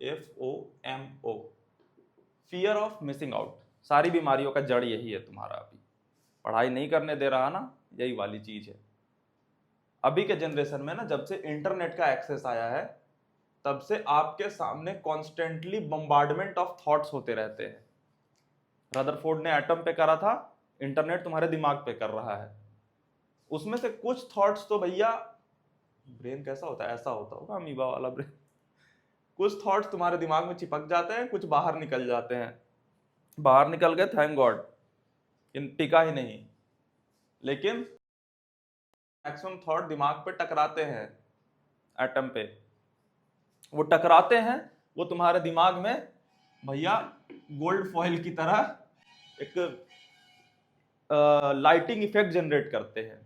FOMO, fear of missing out. सारी बीमारियों का जड़ यही है तुम्हारा। अभी पढ़ाई नहीं करने दे रहा ना, यही वाली चीज है। अभी के जनरेशन में ना, जब से इंटरनेट का एक्सेस आया है, तब से आपके सामने कॉन्स्टेंटली बम्बार्डमेंट ऑफ थॉट्स होते रहते हैं। रदरफोर्ड ने एटम पे करा था, इंटरनेट तुम्हारे दिमाग पे कर रहा है। उसमें से कुछ थॉट्स तो भैया, ब्रेन कैसा होता है, ऐसा होता होगा अमीबा वाला ब्रेन। कुछ थॉट्स तुम्हारे दिमाग में चिपक जाते हैं, कुछ बाहर निकल जाते हैं। बाहर निकल गए, थैंक गॉड, टिका ही नहीं। लेकिन मैक्सिमम थॉट दिमाग पे टकराते हैं, एटम पे। वो टकराते हैं, वो तुम्हारे दिमाग में भैया गोल्ड फॉइल की तरह एक लाइटिंग इफेक्ट जनरेट करते हैं।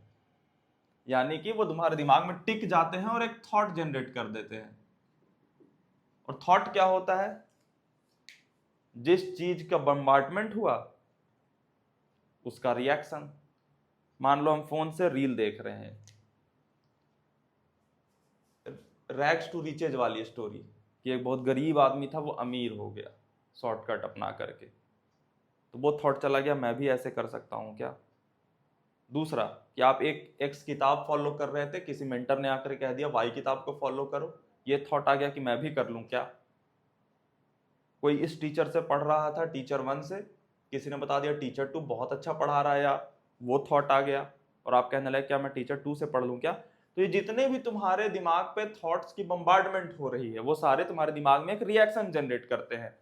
यानी कि वो तुम्हारे दिमाग में टिक जाते हैं और एक थॉट जनरेट कर देते हैं। और थॉट क्या होता है? जिस चीज का बम्बार्डमेंट हुआ उसका रिएक्शन। मान लो हम फोन से रील देख रहे हैं, रैग्स टू रिचेज वाली स्टोरी, कि एक बहुत गरीब आदमी था, वो अमीर हो गया शॉर्टकट अपना करके। तो वो थॉट चला गया, मैं भी ऐसे कर सकता हूं क्या। दूसरा, कि आप एक एक्स किताब फॉलो कर रहे थे, किसी मेंटर ने आकर कह दिया वाई किताब को फॉलो करो, ये थॉट आ गया कि मैं भी कर लूं क्या। कोई इस टीचर से पढ़ रहा था, टीचर 1 से, किसी ने बता दिया टीचर 2 बहुत अच्छा पढ़ा रहा है यार, वो थॉट आ गया और आप कहने लगे क्या मैं टीचर 2 से पढ़ लूं क्या। तो ये जितने भी तुम्हारे दिमाग पे थॉट्स की बम्बार्डमेंट हो रही है, वो सारे तुम्हारे दिमाग में एक रिएक्शन जनरेट करते हैं।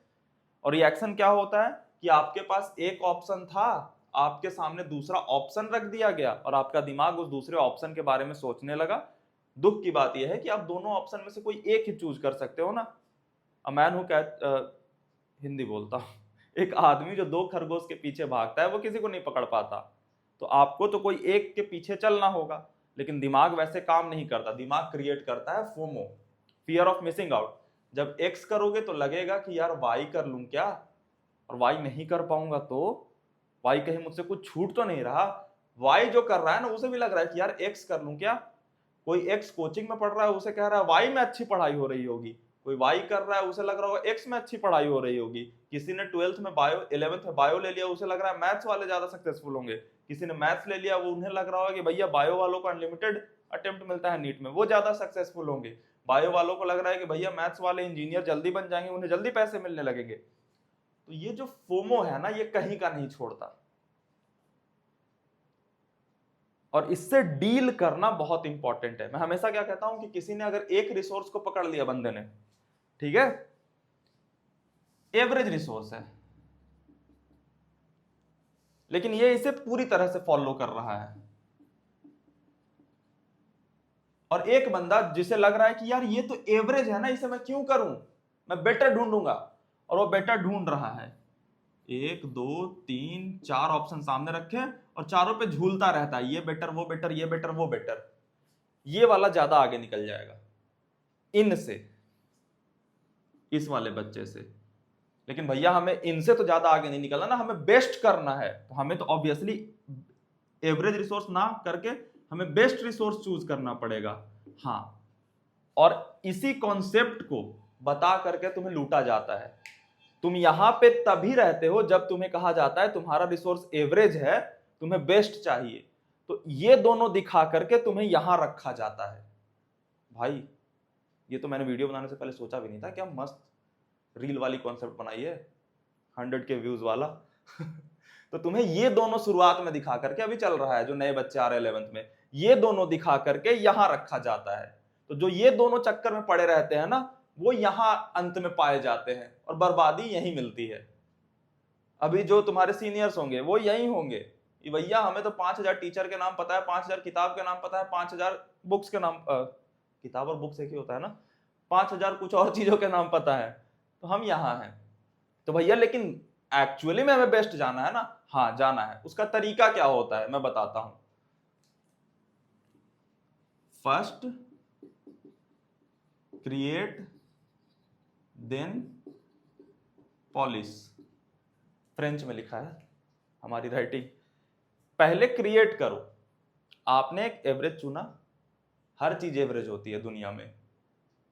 और रिएक्शन क्या होता है कि आपके पास एक ऑप्शन था, आपके सामने दूसरा ऑप्शन रख दिया गया और आपका दिमाग उस दूसरे ऑप्शन के बारे में सोचने लगा। दुख की बात यह है कि आप दोनों ऑप्शन में से कोई एक ही चूज कर सकते हो ना। अ मैन हु हिंदी बोलता हूं, एक आदमी जो 2 खरगोश के पीछे भागता है वो किसी को नहीं पकड़ पाता। तो आपको तो कोई एक के पीछे चलना होगा, लेकिन दिमाग वैसे काम नहीं करता। दिमाग क्रिएट करता है FOMO, fear of missing out. जब एक्स करोगे तो लगेगा कि यार वाई कर लूं क्या, और वाई नहीं कर पाऊंगा तो वाई कहीं मुझसे कुछ छूट तो नहीं रहा। वाई जो कर रहा है ना, उसे भी लग रहा है कि यार एक्स कर लूं क्या। कोई एक्स कोचिंग में पढ़ रहा है, उसे कह रहा है वाई में अच्छी पढ़ाई हो रही होगी। कोई वाई कर रहा है, उसे लग रहा होगा एक्स में अच्छी पढ़ाई हो रही होगी। किसी ने 12th में बायो, 11th में बायो ले लिया, उसे लग रहा है मैथ्स वाले ज्यादा सक्सेसफुल होंगे। किसी ने मैथ्स ले लिया, वो उन्हें लग रहा होगा कि भैया बायो वालों को अनलिमिटेड अटेम्प्ट मिलता है नीट में, वो ज्यादा सक्सेसफुल होंगे। बायो वालों को लग रहा है कि भैया मैथ्स वाले इंजीनियर जल्दी बन जाएंगे, उन्हें जल्दी पैसे मिलने लगेंगे। तो ये जो फोमो है ना, ये कहीं का नहीं छोड़ता। और इससे डील करना बहुत इंपॉर्टेंट है। मैं हमेशा क्या कहता हूं कि किसी ने अगर एक रिसोर्स को पकड़ लिया बंदे ने, ठीक है, एवरेज रिसोर्स है, लेकिन ये इसे पूरी तरह से फॉलो कर रहा है। और एक बंदा जिसे लग रहा है कि यार ये तो एवरेज है ना, इसे मैं क्यों करूं, मैं बेटर ढूंढूंगा, और वो बेटर ढूंढ रहा है। 1 2 3 4 ऑप्शन सामने रखे और चारों पे झूलता रहता है, ये बेटर वो बेटर ये बेटर वो बेटर। ये वाला ज्यादा आगे निकल जाएगा इनसे, इस वाले बच्चे से। लेकिन भैया हमें इनसे तो ज्यादा आगे नहीं निकलना ना, हमें बेस्ट करना है। तो हमें तो ऑब्वियसली एवरेज रिसोर्स ना करके हमें बेस्ट रिसोर्स चूज करना पड़ेगा। हाँ, और इसी कॉन्सेप्ट को बता करके तुम्हें लूटा जाता है। तुम यहां पे तभी रहते हो जब तुम्हें कहा जाता है तुम्हारा रिसोर्स एवरेज है, तुम्हें बेस्ट चाहिए। तो ये दोनों दिखा करके तुम्हें यहां रखा जाता है। भाई ये तो मैंने वीडियो बनाने से पहले सोचा भी नहीं था, क्या मस्त रील वाली कॉन्सेप्ट बनाई है, 100 के व्यूज वाला। तो तुम्हें ये दोनों शुरुआत में दिखा करके, अभी चल रहा है जो नए बच्चे आ रहे हैं 11th में, ये दोनों दिखा करके यहां रखा जाता है। तो जो ये दोनों चक्कर में पड़े रहते हैं ना, वो यहां अंत में पाए जाते हैं और बर्बादी यही मिलती है। अभी जो तुम्हारे सीनियर्स होंगे वो यही होंगे कि भैया हमें तो 5,000 टीचर के नाम पता है, 5,000 किताब के नाम पता है, 5,000 बुक्स के नाम, किताब और बुक्स एक ही होता है ना, 5,000 कुछ और चीजों के नाम पता है, तो हम यहां हैं। तो भैया लेकिन एक्चुअली में हमें बेस्ट जाना है ना, हाँ जाना है। उसका तरीका क्या होता है मैं बताता हूं। First create then polish, French में लिखा है हमारी राइटिंग। पहले क्रिएट करो। आपने एक एवरेज चुना, हर चीज एवरेज होती है दुनिया में,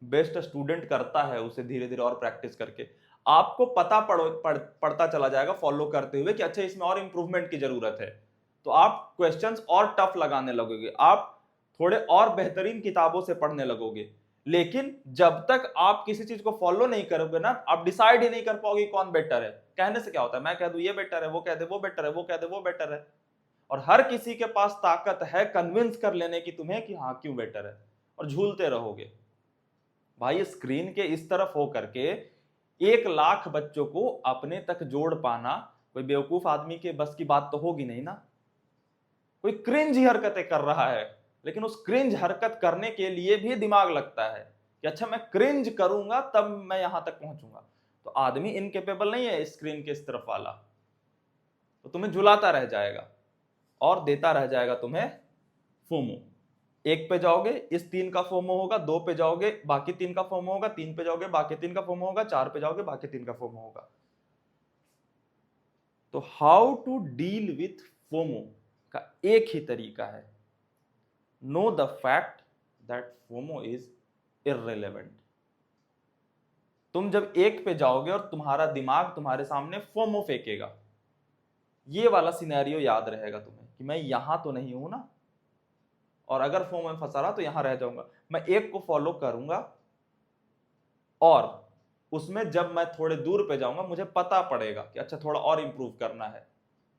बेस्ट स्टूडेंट करता है उसे धीरे धीरे और प्रैक्टिस करके। आपको पड़ता चला जाएगा फॉलो करते हुए कि अच्छा इसमें और इंप्रूवमेंट की जरूरत है, तो आप क्वेश्चंस और टफ लगाने लगोगे, आप थोड़े और बेहतरीन किताबों से पढ़ने लगोगे। लेकिन जब तक आप किसी चीज को फॉलो नहीं करोगे ना, आप डिसाइड ही नहीं कर पाओगे कौन बेटर है। कहने से क्या होता है, मैं कह दूं ये बेटर है, वो कह दे वो बेटर है, वो कह दे वो बेटर है, और हर किसी के पास ताकत है कन्विंस कर लेने की तुम्हें कि हाँ क्यों बेटर है, और झूलते रहोगे। भाई स्क्रीन के इस तरफ हो करके 1 लाख बच्चों को अपने तक जोड़ पाना कोई बेवकूफ आदमी के बस की बात तो होगी नहीं ना। कोई क्रिंज हरकतें कर रहा है, लेकिन उस क्रिंज हरकत करने के लिए भी दिमाग लगता है कि अच्छा मैं क्रिंज करूंगा तब मैं यहां तक पहुंचूंगा। तो आदमी इनकेपेबल नहीं है स्क्रीन के इस तरफ वाला, तो तुम्हें झुलाता रह जाएगा और देता रह जाएगा तुम्हें फोमो। 1 पे जाओगे इस 3 का फोमो होगा, 2 पे जाओगे बाकी 3 का फोमो होगा, 3 पे जाओगे बाकी 3 का फोमो होगा, 4 पे जाओगे बाकी 3 का फोमो होगा। तो how to deal with FOMO का एक ही तरीका है, know the fact that FOMO is irrelevant. तुम जब 1 पे जाओगे और तुम्हारा दिमाग तुम्हारे सामने फोमो फेंकेगा, ये वाला सिनेरियो याद रहेगा तुम्हें कि मैं यहां तो नहीं हूं ना, और अगर फोमो में फंसा रहा तो यहां रह जाऊंगा। मैं 1 को फॉलो करूंगा और उसमें जब मैं थोड़े दूर पे जाऊंगा मुझे पता पड़ेगा कि अच्छा थोड़ा और इंप्रूव करना है,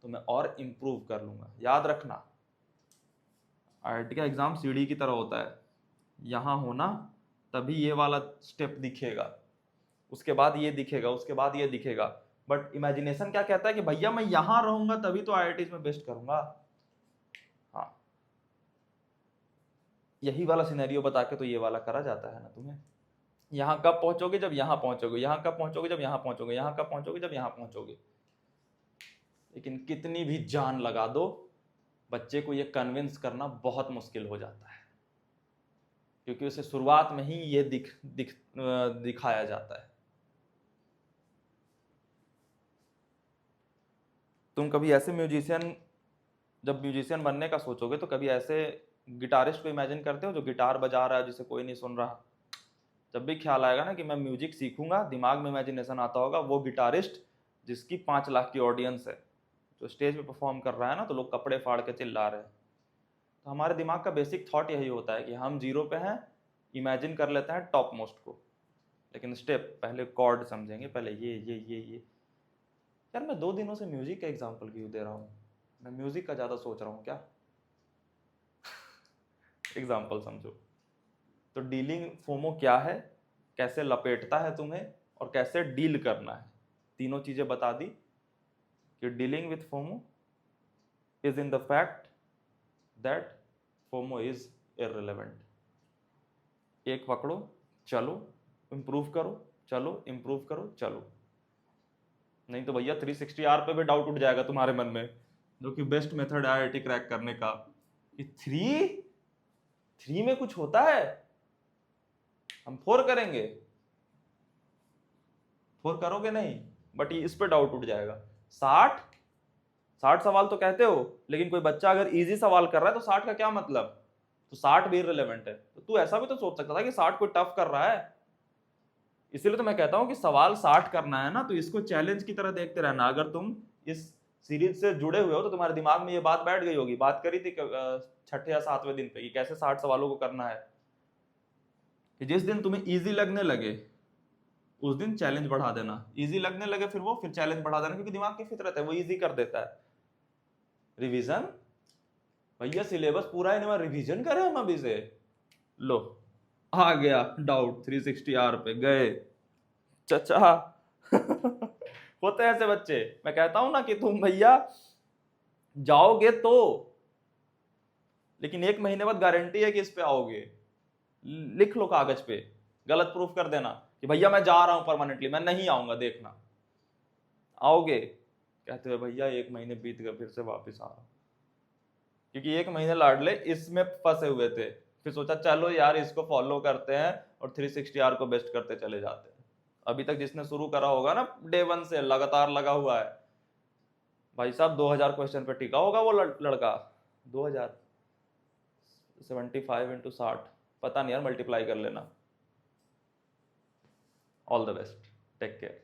तो मैं और इंप्रूव कर लूंगा। याद रखना आईआईटी का एग्जाम सीढ़ी की तरह होता है, यहां होना तभी ये वाला स्टेप दिखेगा, उसके बाद ये दिखेगा, उसके बाद ये दिखेगा। बट इमेजिनेशन क्या कहता है कि भैया मैं यहां रहूंगा तभी तो आईआईटी में बेस्ट करूंगा। हाँ, यही वाला सिनेरियो बता के तो ये वाला करा जाता है ना तुम्हें। यहां कब पहुंचोगे, जब यहां पहुंचोगे, यहां कब पहुंचोगे, जब यहां पहुंचोगे, यहां कब पहुंचोगे, जब यहां पहुंचोगे। लेकिन कितनी भी जान लगा दो, बच्चे को ये कन्विंस करना बहुत मुश्किल हो जाता है, क्योंकि उसे शुरुआत में ही ये दिखाया जाता है। तुम कभी ऐसे म्यूजिशियन, जब म्यूजिशियन बनने का सोचोगे तो कभी ऐसे गिटारिस्ट को इमेजिन करते हो जो गिटार बजा रहा है जिसे कोई नहीं सुन रहा। जब भी ख्याल आएगा ना कि मैं म्यूजिक सीखूंगा, दिमाग में इमेजिनेशन आता होगा वो गिटारिस्ट जिसकी 5 लाख की ऑडियंस है, जो स्टेज पे परफॉर्म कर रहा है ना, तो लोग कपड़े फाड़ के चिल्ला रहे हैं। तो हमारे दिमाग का बेसिक थॉट यही होता है कि हम 0 पे हैं, इमेजिन कर लेते हैं टॉप मोस्ट को। लेकिन स्टेप पहले कॉर्ड समझेंगे, पहले ये। यार मैं 2 दिनों से म्यूजिक का एग्जाम्पल क्यों दे रहा हूँ, मैं म्यूजिक का ज्यादा सोच रहा हूँ क्या। एग्जाम्पल समझो। तो डीलिंग फोमो क्या है, कैसे लपेटता है तुम्हें, और कैसे डील करना है, तीनों चीजें बता दी कि dealing with FOMO is in the fact that FOMO is irrelevant. 1 पकड़ो, चलो इंप्रूव करो, चलो इंप्रूव करो, चलो। नहीं तो भैया 360R पे भी डाउट उठ जाएगा तुम्हारे मन में, जो कि बेस्ट मेथड है आईआईटी क्रैक करने का, कि 3 में कुछ होता है, हम 4 करेंगे। 4 करोगे नहीं, बट इस पे डाउट उठ जाएगा। 60 सवाल तो कहते हो, लेकिन कोई बच्चा अगर इजी सवाल कर रहा है तो 60 का क्या मतलब, तो 60 भी रिलेवेंट है। तो तू ऐसा भी तो सोच सकता था कि 60 कोई टफ कर रहा है। इसीलिए तो मैं कहता हूं कि सवाल 60 करना है ना, तो इसको चैलेंज की तरह देखते रहना। अगर तुम इस सीरीज से जुड़े हुए हो तो तुम्हारे दिमाग में ये बात बैठ गई होगी। बात करी थी 6ठे या 7वें दिन पे कि कैसे 60 सवालों को करना है, कि जिस दिन तुम्हें इजी लगने लगे उस दिन चैलेंज बढ़ा देना, इजी लगने लगे फिर चैलेंज बढ़ा देना, क्योंकि दिमाग की फितरत है, वो इजी कर देता है। रिवीजन, भैया सिलेबस पूरा है, रिवीजन करें हम अभी से। लो आ गया डाउट, 360R पे गए चचा। होते हैं ऐसे बच्चे। मैं कहता हूं ना कि तुम भैया जाओगे तो, लेकिन 1 महीने बाद गारंटी है कि इस पे आओगे। लिख लो कागज पे, गलत प्रूफ कर देना कि भैया मैं जा रहा हूं परमानेंटली, मैं नहीं आऊंगा, देखना। आओगे कहते हुए भैया 1 महीने बीत गए, फिर से वापस आ रहा हूं, क्योंकि 1 महीने लाडले इसमें फंसे हुए थे। फिर सोचा चलो यार इसको फॉलो करते हैं और 360R को बेस्ट करते चले जाते हैं। अभी तक जिसने शुरू करा होगा ना डे 1 से लगातार लगा हुआ है, भाई साहब 2000 क्वेश्चन पे टिका होगा वो लड़का। 2000 75 × 60, पता नहीं यार, मल्टीप्लाई कर लेना। All the best, take care.